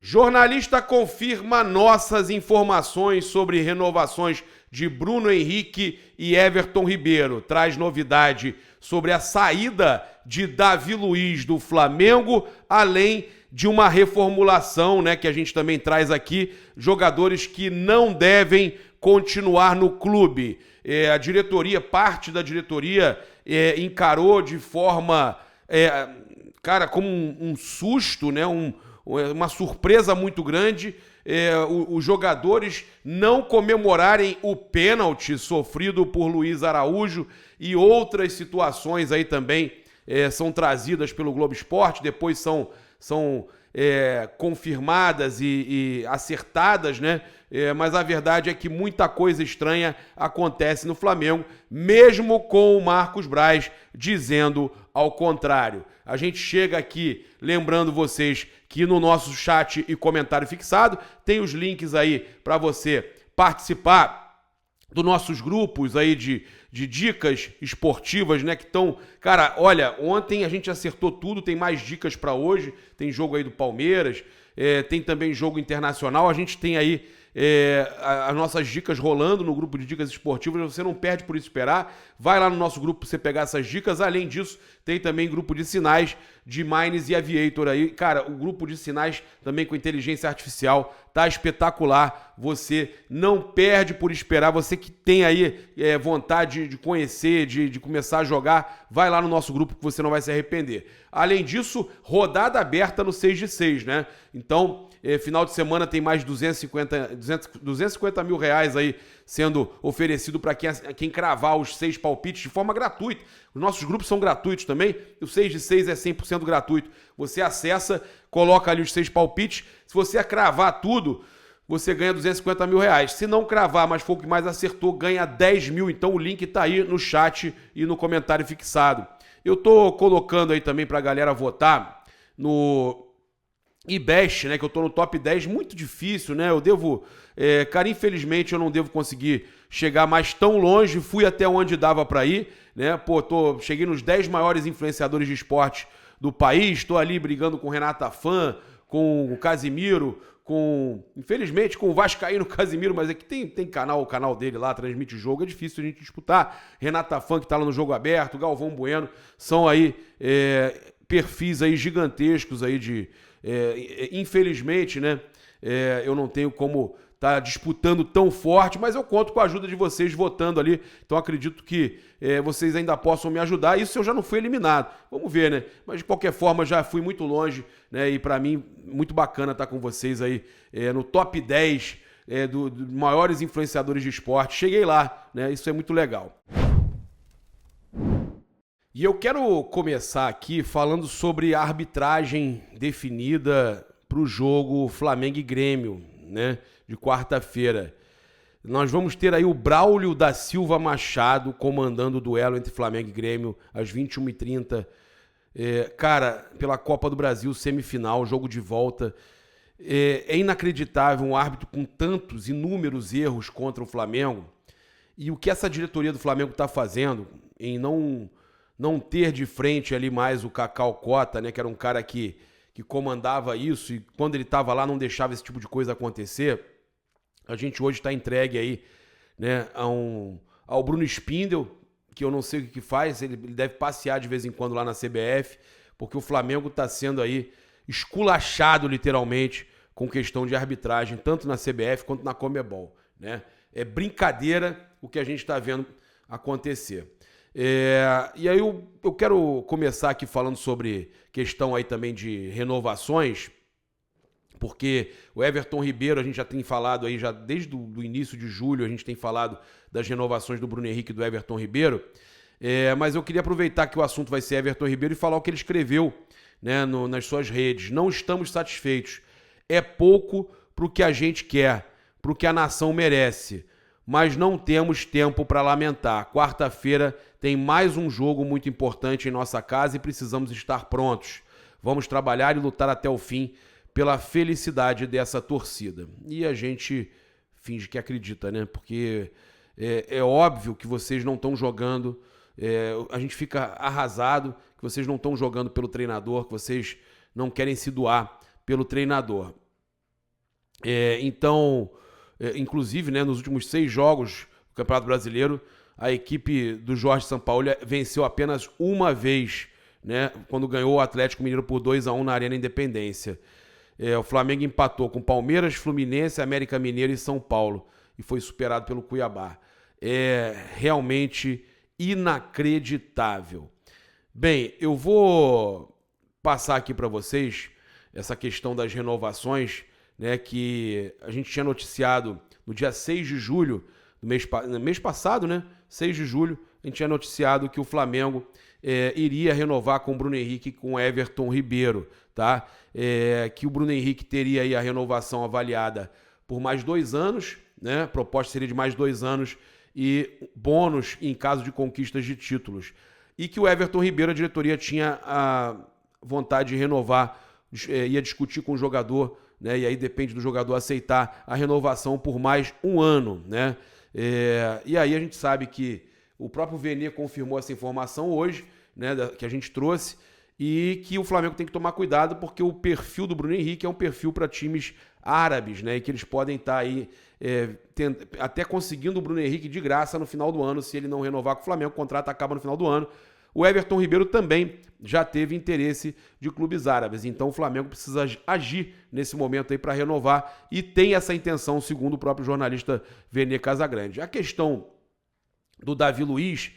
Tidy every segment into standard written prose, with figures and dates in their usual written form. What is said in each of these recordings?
Jornalista confirma nossas informações sobre renovações de Bruno Henrique e Everton Ribeiro. Traz novidade sobre a saída de Davi Luiz do Flamengo, além de uma reformulação, que a gente também traz aqui, jogadores que não devem continuar no clube. A diretoria, parte da diretoria, encarou de forma, como um susto, uma surpresa muito grande, os jogadores não comemorarem o pênalti sofrido por Luiz Araújo, e outras situações aí também são trazidas pelo Globo Esporte, depois são confirmadas e acertadas, mas a verdade é que muita coisa estranha acontece no Flamengo, mesmo com o Marcos Braz dizendo ao contrário. A gente chega aqui lembrando vocês que no nosso chat e comentário fixado tem os links aí para você participar dos nossos grupos aí de dicas esportivas, que estão... Cara, olha, ontem a gente acertou tudo, tem mais dicas para hoje, tem jogo aí do Palmeiras, tem também jogo internacional, a gente tem aí as nossas dicas rolando no grupo de dicas esportivas, você não perde por esperar, vai lá no nosso grupo para você pegar essas dicas. Além disso, tem também grupo de sinais de Mines e Aviator aí, cara, o grupo de sinais também com inteligência artificial tá espetacular, você não perde por esperar, você que tem aí vontade de conhecer, de começar a jogar, vai lá no nosso grupo que você não vai se arrepender. Além disso, rodada aberta no 6 de 6, Então, final de semana tem mais de 250 mil reais aí sendo oferecido para quem cravar os 6 palpites de forma gratuita. Os nossos grupos são gratuitos também, o 6 de 6 é 100% gratuito. Você acessa, coloca ali os 6 palpites, se você cravar tudo, você ganha 250 mil reais. Se não cravar, mas for o que mais acertou, ganha 10 mil. Então o link tá aí no chat e no comentário fixado. Eu tô colocando aí também pra galera votar no IBEST, que eu tô no top 10, muito difícil, eu devo... cara, infelizmente eu não devo conseguir chegar mais tão longe, fui até onde dava pra ir, cheguei nos 10 maiores influenciadores de esporte do país, tô ali brigando com o Renata Fã, com o Casimiro, infelizmente com o Vascaíno Casimiro, mas aqui tem o canal dele lá, transmite jogo, é difícil a gente disputar. Renata Fã, que tá lá no Jogo Aberto, Galvão Bueno, são aí perfis aí gigantescos aí infelizmente, eu não tenho como estar disputando tão forte, mas eu conto com a ajuda de vocês votando ali, então acredito que vocês ainda possam me ajudar, isso eu já não fui eliminado, vamos ver, mas de qualquer forma já fui muito longe, e para mim muito bacana estar com vocês aí no top 10 dos maiores influenciadores de esporte, cheguei lá, isso é muito legal. E eu quero começar aqui falando sobre a arbitragem definida para o jogo Flamengo e Grêmio, de quarta-feira. Nós vamos ter aí o Braulio da Silva Machado comandando o duelo entre Flamengo e Grêmio às 21h30. Pela Copa do Brasil, semifinal, jogo de volta. É inacreditável um árbitro com tantos, inúmeros erros contra o Flamengo. E o que essa diretoria do Flamengo está fazendo em não ter de frente ali mais o Cacau Cota, que era um cara que comandava isso e quando ele estava lá não deixava esse tipo de coisa acontecer. A gente hoje está entregue aí ao Bruno Spindel, que eu não sei o que faz, ele deve passear de vez em quando lá na CBF, porque o Flamengo está sendo aí esculachado literalmente com questão de arbitragem, tanto na CBF quanto na Conmebol. É brincadeira o que a gente está vendo acontecer. E aí eu quero começar aqui falando sobre questão aí também de renovações, porque o Everton Ribeiro, a gente já tem falado aí, já desde o início de julho, a gente tem falado das renovações do Bruno Henrique e do Everton Ribeiro, mas eu queria aproveitar que o assunto vai ser Everton Ribeiro e falar o que ele escreveu nas suas redes. Não estamos satisfeitos. É pouco para o que a gente quer, para o que a nação merece, mas não temos tempo para lamentar. Quarta-feira tem mais um jogo muito importante em nossa casa e precisamos estar prontos. Vamos trabalhar e lutar até o fim pela felicidade dessa torcida. E a gente finge que acredita, porque é óbvio que vocês não estão jogando, a gente fica arrasado que vocês não estão jogando pelo treinador, que vocês não querem se doar pelo treinador. Então, inclusive, né, nos últimos 6 jogos do Campeonato Brasileiro, a equipe do Jorge Sampaoli venceu apenas uma vez, né, quando ganhou o Atlético Mineiro por 2-1 na Arena Independência. O Flamengo empatou com Palmeiras, Fluminense, América Mineiro e São Paulo e foi superado pelo Cuiabá. É realmente inacreditável. Bem, eu vou passar aqui para vocês essa questão das renovações, né, que a gente tinha noticiado no dia 6 de julho, no mês passado, né, 6 de julho, a gente tinha noticiado que o Flamengo iria renovar com o Bruno Henrique e com o Everton Ribeiro, tá? Que o Bruno Henrique teria aí a renovação avaliada por mais 2 anos, né? A proposta seria de mais 2 anos e bônus em caso de conquistas de títulos. E que o Everton Ribeiro, a diretoria tinha a vontade de renovar, ia discutir com o jogador, né? E aí depende do jogador aceitar a renovação por mais 1 ano, né? E aí a gente sabe que o próprio Vene confirmou essa informação hoje, né, que a gente trouxe, e que o Flamengo tem que tomar cuidado porque o perfil do Bruno Henrique é um perfil para times árabes, né, e que eles podem estar aí até conseguindo o Bruno Henrique de graça no final do ano, se ele não renovar com o Flamengo, o contrato acaba no final do ano. O Everton Ribeiro também já teve interesse de clubes árabes, então o Flamengo precisa agir nesse momento aí para renovar e tem essa intenção, segundo o próprio jornalista Vene Casagrande. A questão do Davi Luiz,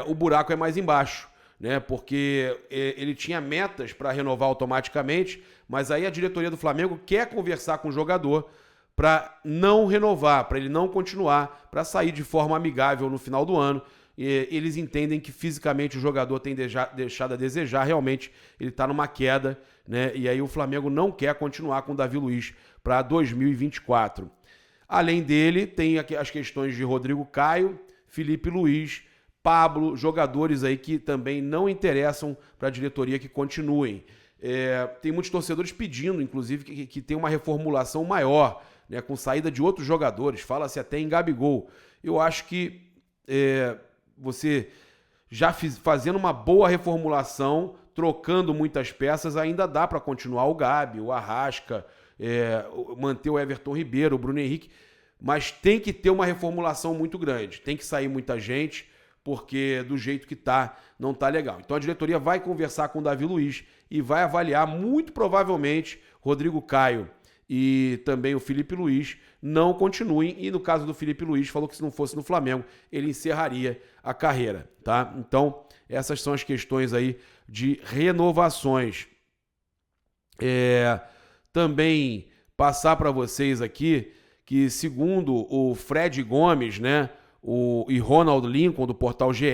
o buraco é mais embaixo, né? Porque ele tinha metas para renovar automaticamente, mas aí a diretoria do Flamengo quer conversar com o jogador para não renovar, para ele não continuar, para sair de forma amigável no final do ano. Eles entendem que fisicamente o jogador tem deixado a desejar, realmente ele está numa queda, né? E aí o Flamengo não quer continuar com o Davi Luiz para 2024. Além dele, tem as questões de Rodrigo Caio, Felipe Luiz, Pablo, jogadores aí que também não interessam para a diretoria que continuem. Tem muitos torcedores pedindo, inclusive, que tenha uma reformulação maior, né, com saída de outros jogadores. Fala-se até em Gabigol. Eu acho que você já fazendo uma boa reformulação, trocando muitas peças, ainda dá para continuar o Gabi, o Arrasca, manter o Everton Ribeiro, o Bruno Henrique, mas tem que ter uma reformulação muito grande, tem que sair muita gente, porque do jeito que tá, não tá legal. Então a diretoria vai conversar com o Davi Luiz e vai avaliar, muito provavelmente, Rodrigo Caio e também o Felipe Luiz não continuem, e no caso do Felipe Luiz, falou que se não fosse no Flamengo, ele encerraria a carreira, tá? Então, essas são as questões aí de renovações. Também passar para vocês aqui que, segundo o Fred Gomes, né, e Ronald Lincoln, do portal GE,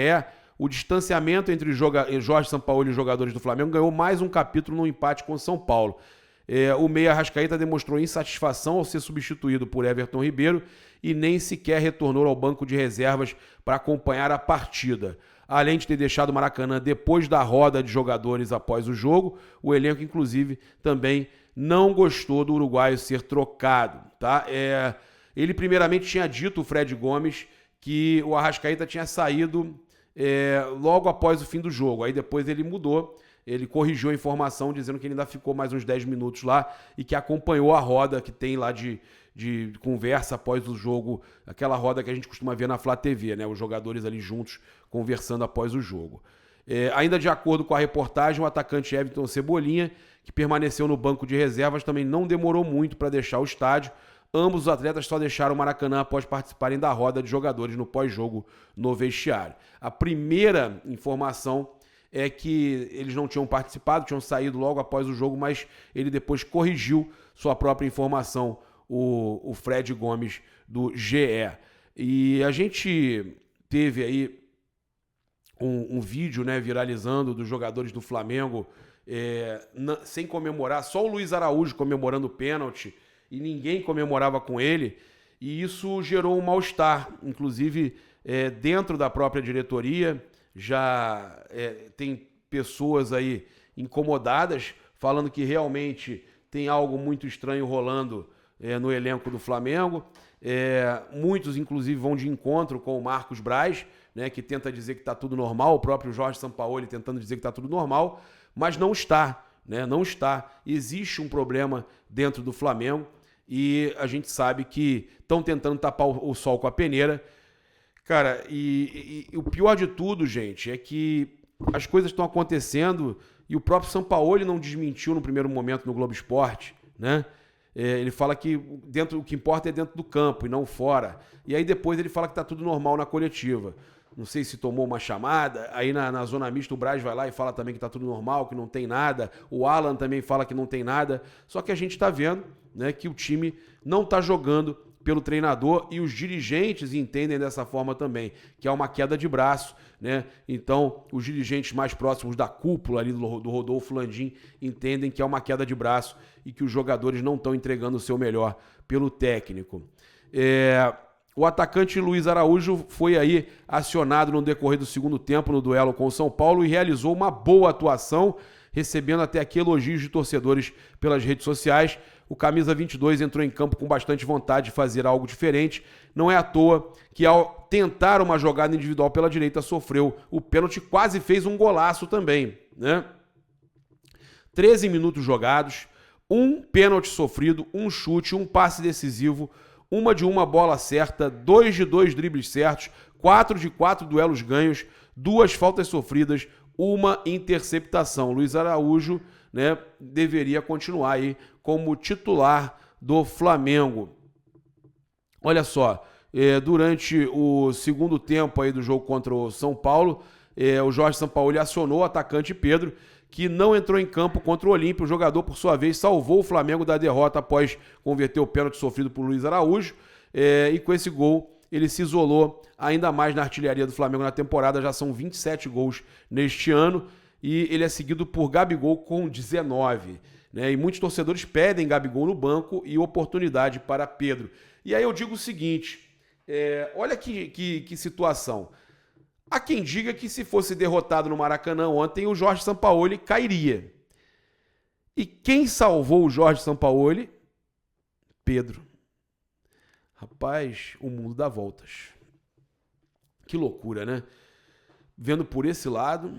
o distanciamento entre Jorge Sampaoli e os jogadores do Flamengo ganhou mais um capítulo no empate com o São Paulo. O meia Arrascaeta demonstrou insatisfação ao ser substituído por Everton Ribeiro e nem sequer retornou ao banco de reservas para acompanhar a partida. Além de ter deixado o Maracanã depois da roda de jogadores após o jogo, o elenco, inclusive, também não gostou do uruguaio ser trocado, tá? Ele primeiramente tinha dito, o Fred Gomes, que o Arrascaeta tinha saído logo após o fim do jogo. Aí depois ele mudou, ele corrigiu a informação dizendo que ele ainda ficou mais uns 10 minutos lá e que acompanhou a roda que tem lá de conversa após o jogo, aquela roda que a gente costuma ver na Flá TV, né? Os jogadores ali juntos conversando após o jogo. Ainda de acordo com a reportagem, o atacante Everton Cebolinha, que permaneceu no banco de reservas, também não demorou muito para deixar o estádio. Ambos os atletas só deixaram o Maracanã após participarem da roda de jogadores no pós-jogo no vestiário. A primeira informação é que eles não tinham participado, tinham saído logo após o jogo, mas ele depois corrigiu sua própria informação, o Fred Gomes, do GE. E a gente teve aí um vídeo, né, viralizando dos jogadores do Flamengo sem comemorar, só o Luiz Araújo comemorando o pênalti e ninguém comemorava com ele, e isso gerou um mal-estar, inclusive dentro da própria diretoria. Já tem pessoas aí incomodadas, falando que realmente tem algo muito estranho rolando no elenco do Flamengo. Muitos, inclusive, vão de encontro com o Marcos Braz, né, que tenta dizer que está tudo normal, o próprio Jorge Sampaoli tentando dizer que está tudo normal, mas não está, né? Não está. Existe um problema dentro do Flamengo. e a gente sabe que estão tentando tapar o sol com a peneira. Cara, e o pior de tudo, gente, é que as coisas estão acontecendo e o próprio Sampaoli não desmentiu no primeiro momento no Globo Esporte, né? Ele fala que o que importa é dentro do campo e não fora. E aí depois ele fala que tá tudo normal na coletiva. Não sei se tomou uma chamada, aí na zona mista o Braz vai lá e fala também que tá tudo normal, que não tem nada. O Alan também fala que não tem nada. Só que a gente tá vendo, né, que o time não tá jogando pelo treinador e os dirigentes entendem dessa forma também, que é uma queda de braço, né? Então, os dirigentes mais próximos da cúpula ali do Rodolfo Landim entendem que é uma queda de braço e que os jogadores não estão entregando o seu melhor pelo técnico. O atacante Luiz Araújo foi aí acionado no decorrer do segundo tempo no duelo com o São Paulo e realizou uma boa atuação, recebendo até aqui elogios de torcedores pelas redes sociais. O camisa 22 entrou em campo com bastante vontade de fazer algo diferente. Não é à toa que, ao tentar uma jogada individual pela direita, sofreu o pênalti, quase fez um golaço também, né? 13 minutos jogados, um pênalti sofrido, um chute, um passe decisivo, uma bola certa, 2 de 2 dribles certos, 4 de 4 duelos ganhos, 2 faltas sofridas, uma interceptação. Luiz Araújo, né, deveria continuar aí como titular do Flamengo. Olha só, durante o segundo tempo aí do jogo contra o São Paulo, o Jorge Sampaoli acionou o atacante Pedro, que não entrou em campo contra o Olímpia. O jogador, por sua vez, salvou o Flamengo da derrota após converter o pênalti sofrido por Luiz Araújo. E com esse gol, ele se isolou ainda mais na artilharia do Flamengo na temporada. Já são 27 gols neste ano. E ele é seguido por Gabigol com 19. Né? E muitos torcedores pedem Gabigol no banco e oportunidade para Pedro. E aí eu digo o seguinte, olha que situação. Há quem diga que se fosse derrotado no Maracanã ontem, o Jorge Sampaoli cairia. E quem salvou o Jorge Sampaoli? Pedro. Rapaz, o mundo dá voltas. Que loucura, né? Vendo por esse lado.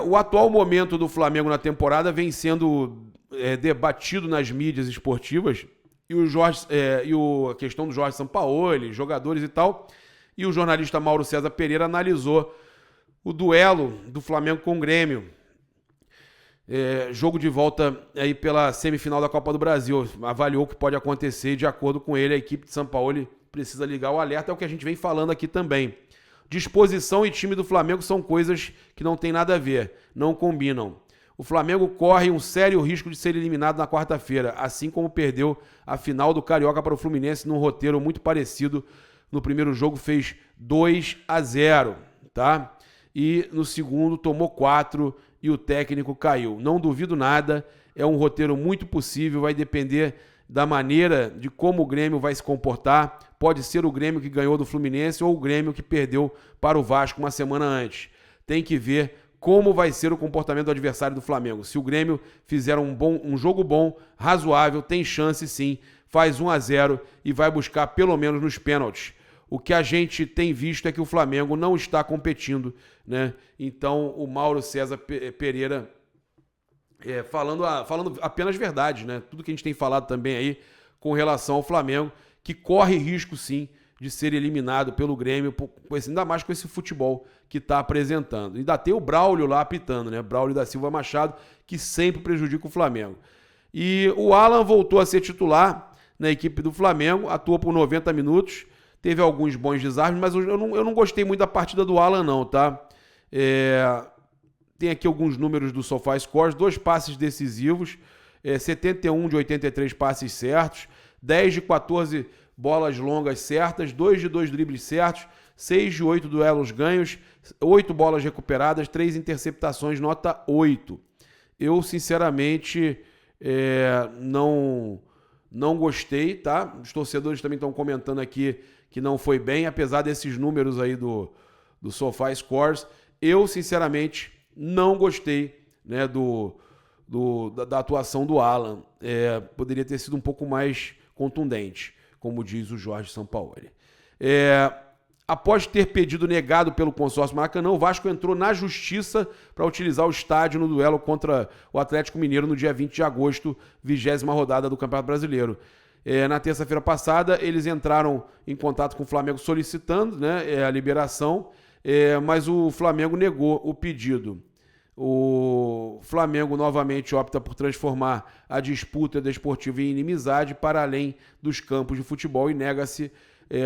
O atual momento do Flamengo na temporada vem sendo debatido nas mídias esportivas. E a questão do Jorge Sampaoli, jogadores e tal. E o jornalista Mauro César Pereira analisou o duelo do Flamengo com o Grêmio. Jogo de volta aí pela semifinal da Copa do Brasil. Avaliou o que pode acontecer e, de acordo com ele, a equipe de Sampaoli precisa ligar o alerta. É o que a gente vem falando aqui também. Disposição e time do Flamengo são coisas que não tem nada a ver, não combinam. O Flamengo corre um sério risco de ser eliminado na quarta-feira, assim como perdeu a final do Carioca para o Fluminense num roteiro muito parecido. No primeiro jogo fez 2-0, tá? E no segundo tomou 4 e o técnico caiu. Não duvido nada, é um roteiro muito possível, vai depender da maneira de como o Grêmio vai se comportar. Pode ser o Grêmio que ganhou do Fluminense ou o Grêmio que perdeu para o Vasco uma semana antes. Tem que ver como vai ser o comportamento do adversário do Flamengo. Se o Grêmio fizer um jogo bom, razoável, tem chance sim, faz 1-0 e vai buscar pelo menos nos pênaltis. O que a gente tem visto é que o Flamengo não está competindo, né? Então, o Mauro César Pereira falando apenas verdade, né? Tudo que a gente tem falado também aí com relação ao Flamengo, que corre risco, sim, de ser eliminado pelo Grêmio, ainda mais com esse futebol que está apresentando. Ainda tem o Braulio lá apitando, né? Braulio da Silva Machado, que sempre prejudica o Flamengo. E o Alan voltou a ser titular na equipe do Flamengo, atuou por 90 minutos, teve alguns bons desarmes, mas eu não gostei muito da partida do Alan não, tá? Tem aqui alguns números do SofaScores, 2 passes decisivos, 71 de 83 passes certos, 10 de 14 bolas longas certas, 2 de 2 dribles certos, 6 de 8 duelos ganhos, 8 bolas recuperadas, 3 interceptações, nota 8. Eu, sinceramente, não gostei, tá? Os torcedores também estão comentando aqui que não foi bem, apesar desses números aí do SofaScores. Eu, sinceramente, não gostei, né, da atuação do Alan. Poderia ter sido um pouco mais contundente, como diz o Jorge Sampaoli. Após ter pedido negado pelo consórcio Maracanã, o Vasco entrou na justiça para utilizar o estádio no duelo contra o Atlético Mineiro no dia 20 de agosto, 20ª rodada do Campeonato Brasileiro. Na terça-feira passada, eles entraram em contato com o Flamengo solicitando, né, a liberação, mas o Flamengo negou o pedido. O Flamengo novamente opta por transformar a disputa desportiva em inimizade para além dos campos de futebol e nega-se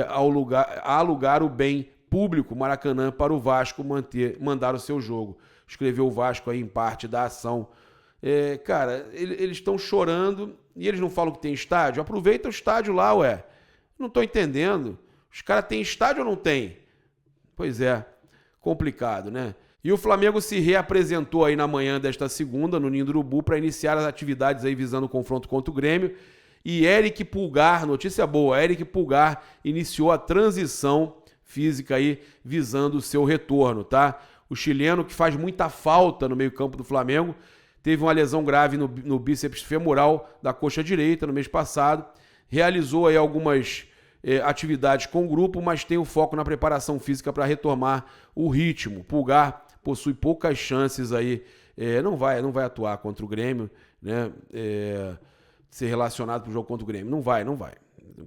a alugar o bem público Maracanã para o Vasco mandar o seu jogo. Escreveu o Vasco aí em parte da ação. Cara, eles estão chorando e eles não falam que tem estádio. Aproveita o estádio lá, ué. Não estou entendendo. Os caras têm estádio ou não tem? Pois é, complicado, né? E o Flamengo se reapresentou aí na manhã desta segunda, no Ninho do Urubu, para iniciar as atividades aí visando o confronto contra o Grêmio. E Eric Pulgar, notícia boa, Eric Pulgar iniciou a transição física aí visando o seu retorno, tá? O chileno, que faz muita falta no meio-campo do Flamengo, teve uma lesão grave no bíceps femoral da coxa direita no mês passado, realizou aí algumas atividades com o grupo, mas tem o foco na preparação física para retomar o ritmo. Pulgar possui poucas chances aí, não vai atuar contra o Grêmio, né? Ser relacionado para o jogo contra o Grêmio. Não vai.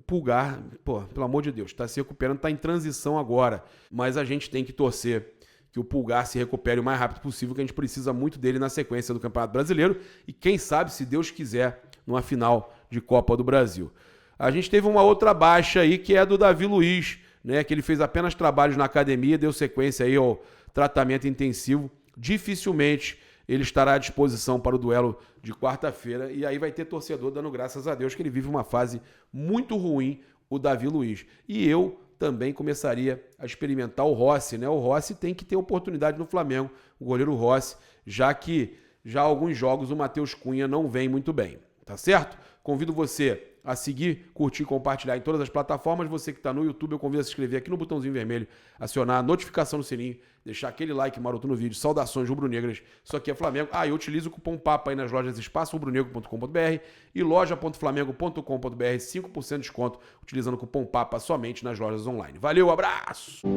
Pulgar, pelo amor de Deus, está se recuperando, está em transição agora, mas a gente tem que torcer que o Pulgar se recupere o mais rápido possível, que a gente precisa muito dele na sequência do Campeonato Brasileiro e quem sabe, se Deus quiser, numa final de Copa do Brasil. A gente teve uma outra baixa aí, que é a do Davi Luiz, né, que ele fez apenas trabalhos na academia, deu sequência aí ao tratamento intensivo. Dificilmente ele estará à disposição para o duelo de quarta-feira e aí vai ter torcedor dando graças a Deus que ele vive uma fase muito ruim, o Davi Luiz. E eu também começaria a experimentar o Rossi, né? O Rossi tem que ter oportunidade no Flamengo, o goleiro Rossi, já que já há alguns jogos o Matheus Cunha não vem muito bem, tá certo? Convido você a seguir, curtir e compartilhar em todas as plataformas. Você que está no YouTube, eu convido a se inscrever aqui no botãozinho vermelho, acionar a notificação no sininho, deixar aquele like maroto no vídeo. Saudações rubro-negras. Isso aqui é Flamengo. Eu utilizo o cupom PAPA aí nas lojas espaçorubronegro.com.br e loja.flamengo.com.br, 5% de desconto, utilizando o cupom PAPA somente nas lojas online. Valeu, abraço!